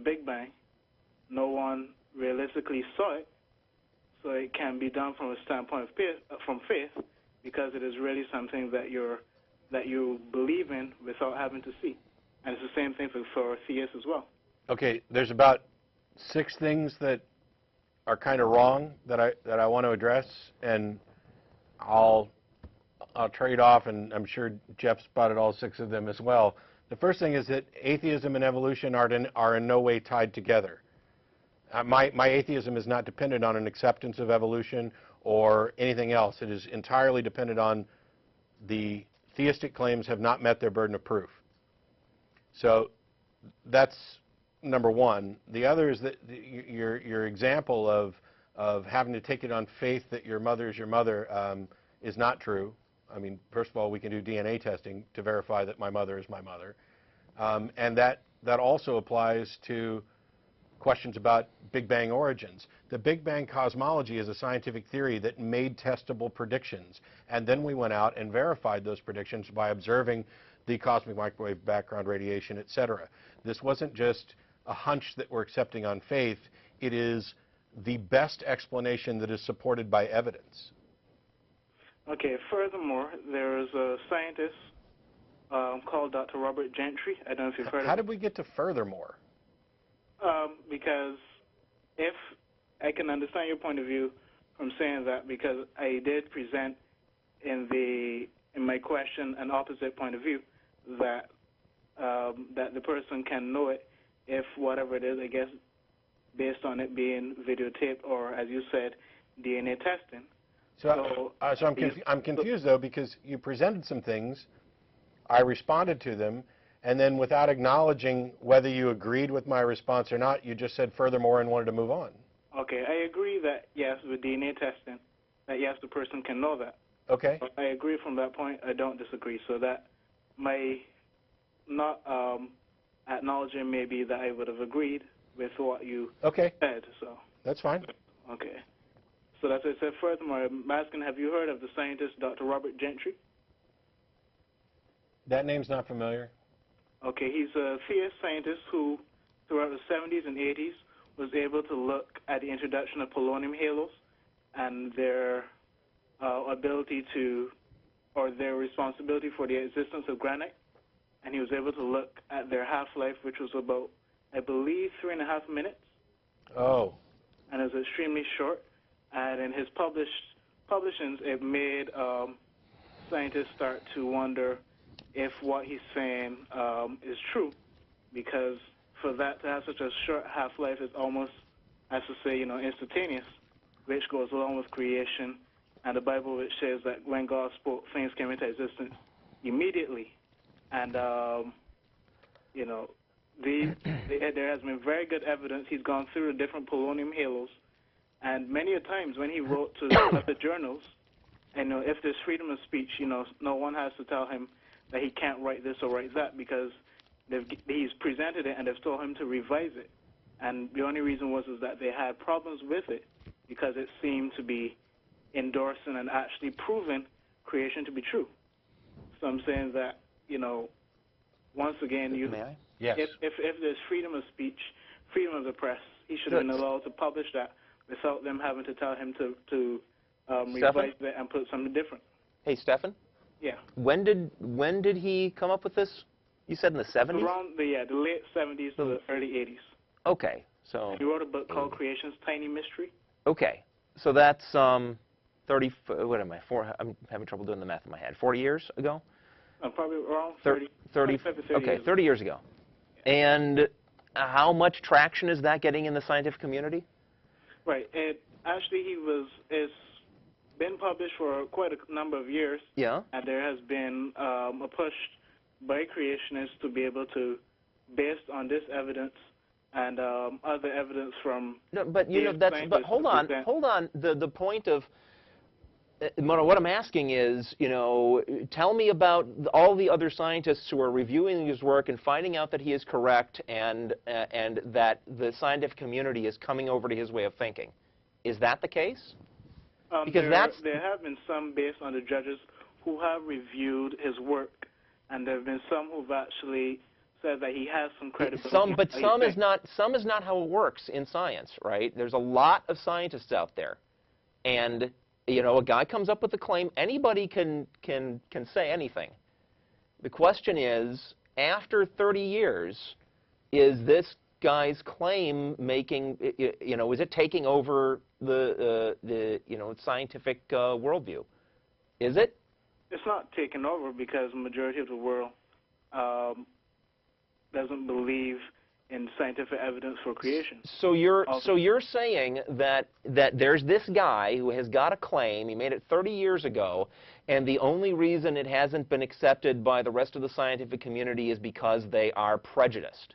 Big Bang, no one realistically saw it, so it can be done from a standpoint of faith, because it is really something that you believe in without having to see. And it's the same thing for theists as well. Okay, there's about 6 things that are kind of wrong that I want to address, and I'll trade off, and I'm sure Jeff spotted all 6 of them as well. The first thing is that atheism and evolution are in no way tied together. My atheism is not dependent on an acceptance of evolution or anything else. It is entirely dependent on the theistic claims have not met their burden of proof. So that's number one. The other is that your example of having to take it on faith that your mother is your mother is not true. I mean, first of all, we can do DNA testing to verify that my mother is my mother. And that also applies to questions about Big Bang origins. The Big Bang cosmology is a scientific theory that made testable predictions. And then we went out and verified those predictions by observing the cosmic microwave background radiation, et cetera. This wasn't just a hunch that we're accepting on faith. It is the best explanation that is supported by evidence. Okay, furthermore, there is a scientist called Dr. Robert Gentry. I don't know if you've heard of him. How did we get to furthermore? Because if I can understand your point of view from saying that, because I did present in my question an opposite point of view, that that the person can know it if whatever it is, I guess, based on it being videotaped or, as you said, DNA testing. So I'm confused, though, because you presented some things, I responded to them, and then without acknowledging whether you agreed with my response or not, you just said furthermore and wanted to move on. Okay, I agree that, yes, with DNA testing, that, yes, the person can know that. Okay. But I agree from that point. I don't disagree. So that my not acknowledging maybe that I would have agreed with what you said. So that's fine. Okay. So that's what I said. Furthermore, I'm asking, have you heard of the scientist Dr. Robert Gentry? That name's not familiar. Okay, he's a theist scientist who, throughout the 70s and 80s, was able to look at the introduction of polonium halos and their ability to, or their responsibility for the existence of granite. And he was able to look at their half-life, which was about, I believe, 3.5 minutes. Oh. And it was extremely short. And in his publishings, it made scientists start to wonder if what he's saying is true, because for that to have such a short half-life is almost, as to say, instantaneous, which goes along with creation, and the Bible which says that when God spoke, things came into existence immediately. And, there has been very good evidence. He's gone through the different polonium halos, and many a times when he wrote to the journals, and if there's freedom of speech, no one has to tell him that he can't write this or write that, because he's presented it and they've told him to revise it. And the only reason was that they had problems with it because it seemed to be endorsing and actually proving creation to be true. So I'm saying that, once again, Yes. If there's freedom of speech, freedom of the press, he should have been allowed to publish that without them having to tell him to revise it and put something different. Hey, Stephan? Yeah. When did he come up with this? You said in the 70s? Around the late 70s to the early 80s. Okay, so... He wrote a book called Creation's Tiny Mystery. Okay, so that's 30, what am I, I'm having trouble doing the math in my head, 40 years ago? Probably around 30 okay, 30 years ago. Yeah. And how much traction is that getting in the scientific community? Right. Actually, it's been published for quite a number of years. Yeah. And there has been a push by creationists to be able to, based on this evidence and other evidence from... No, but, but hold on. The point of... what I'm asking is, tell me about all the other scientists who are reviewing his work and finding out that he is correct and that the scientific community is coming over to his way of thinking. Is that the case? Because there have been some based on the judges who have reviewed his work, and there have been some who've actually says that he has some credibility. Some is not how it works in science, right? There's a lot of scientists out there, and you know, a guy comes up with a claim. Anybody can say anything. The question is, after 30 years, is this guy's claim making, you know, is it taking over the you know, scientific worldview? Is it? It's not taken over because the majority of the world doesn't believe in scientific evidence for creation. So you're saying that there's this guy who has got a claim, he made it 30 years ago, and the only reason it hasn't been accepted by the rest of the scientific community is because they are prejudiced.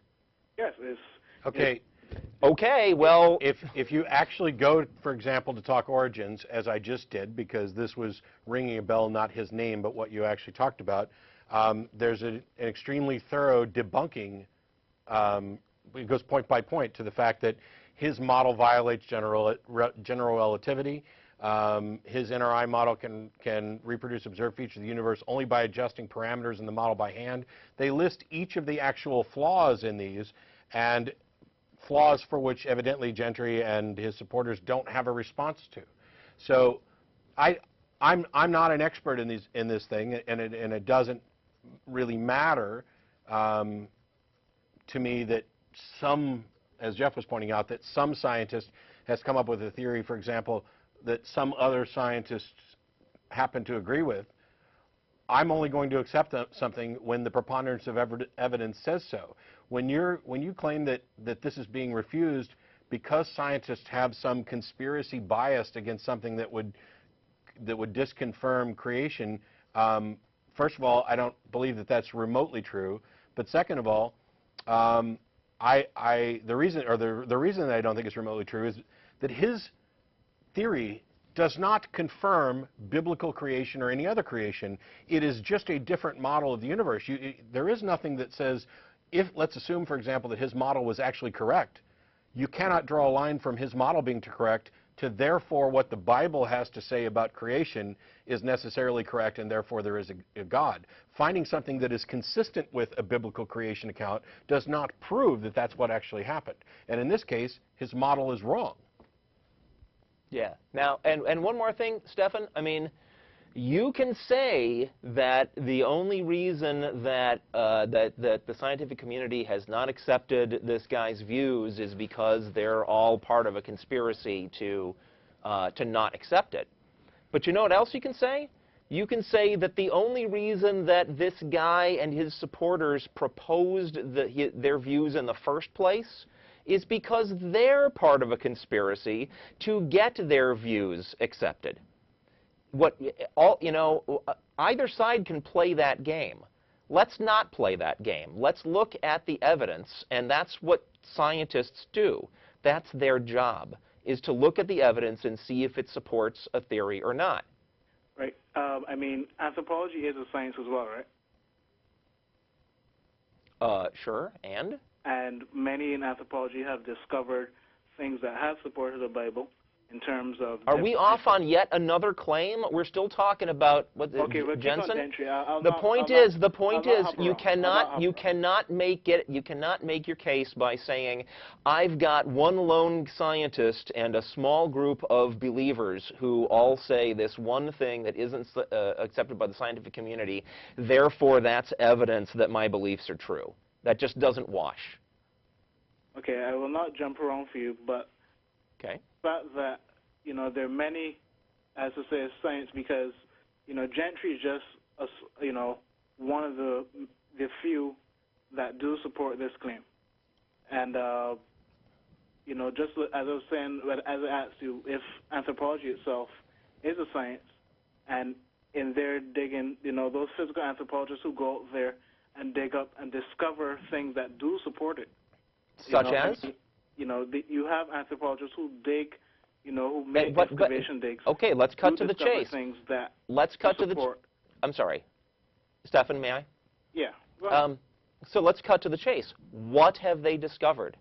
Yes, it's okay. Okay, well, if you actually go, for example, to talk origins, as I just did, because this was ringing a bell, not his name, but what you actually talked about, there's an extremely thorough debunking. It goes point by point to the fact that his model violates general relativity. His NRI model can reproduce observed features of the universe only by adjusting parameters in the model by hand. They list each of the actual flaws in these, and flaws for which evidently Gentry and his supporters don't have a response to. So I'm not an expert in this thing, and it doesn't really matter to me that some, as Jeff was pointing out, that some scientist has come up with a theory, for example, that some other scientists happen to agree with. I'm only going to accept something when the preponderance of evidence says so. When you claim that this is being refused because scientists have some conspiracy bias against something that would disconfirm creation, first of all, I don't believe that that's remotely true. But second of all, the reason that I don't think it's remotely true is that his theory does not confirm biblical creation or any other creation. It is just a different model of the universe. There is nothing that says, let's assume, for example, that his model was actually correct. You cannot draw a line from his model being correct to therefore what the Bible has to say about creation is necessarily correct, and therefore there is a God. Finding something that is consistent with a biblical creation account does not prove that that's what actually happened. And in this case, his model is wrong. Yeah. Now, and one more thing, Stefan. I mean, you can say that the only reason that that the scientific community has not accepted this guy's views is because they're all part of a conspiracy to not accept it. But you know what else you can say? You can say that the only reason that this guy and his supporters proposed their views in the first place is because they're part of a conspiracy to get their views accepted. Either side can play that game. Let's not play that game. Let's look at the evidence, and that's what scientists do. That's their job, is to look at the evidence and see if it supports a theory or not. Right. I mean, anthropology is a science as well, right? Sure. And? And many in anthropology have discovered things that have supported the Bible in terms of... Are we off on yet another claim? We're still talking about what Jensen? The point is you cannot make your case by saying I've got one lone scientist and a small group of believers who all say this one thing that isn't accepted by the scientific community. Therefore, that's evidence that my beliefs are true. That just doesn't wash. Okay, I will not jump around for you, but okay. The fact that, you know, there are many, as I say, science, because, you know, Gentry is just, one of the few that do support this claim. And, you know, just as I was saying, as I asked you, if anthropology itself is a science, and in their digging, you know, those physical anthropologists who go out there and dig up and discover things that do support it. Such as? You know, you have anthropologists who dig, you know, who make excavation digs. Okay, let's cut to the chase. Things that let's cut to the... I'm sorry. Stefan, may I? Yeah. Well, so let's cut to the chase. What have they discovered?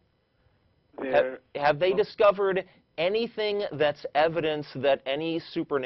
Have they discovered anything that's evidence that any supernatural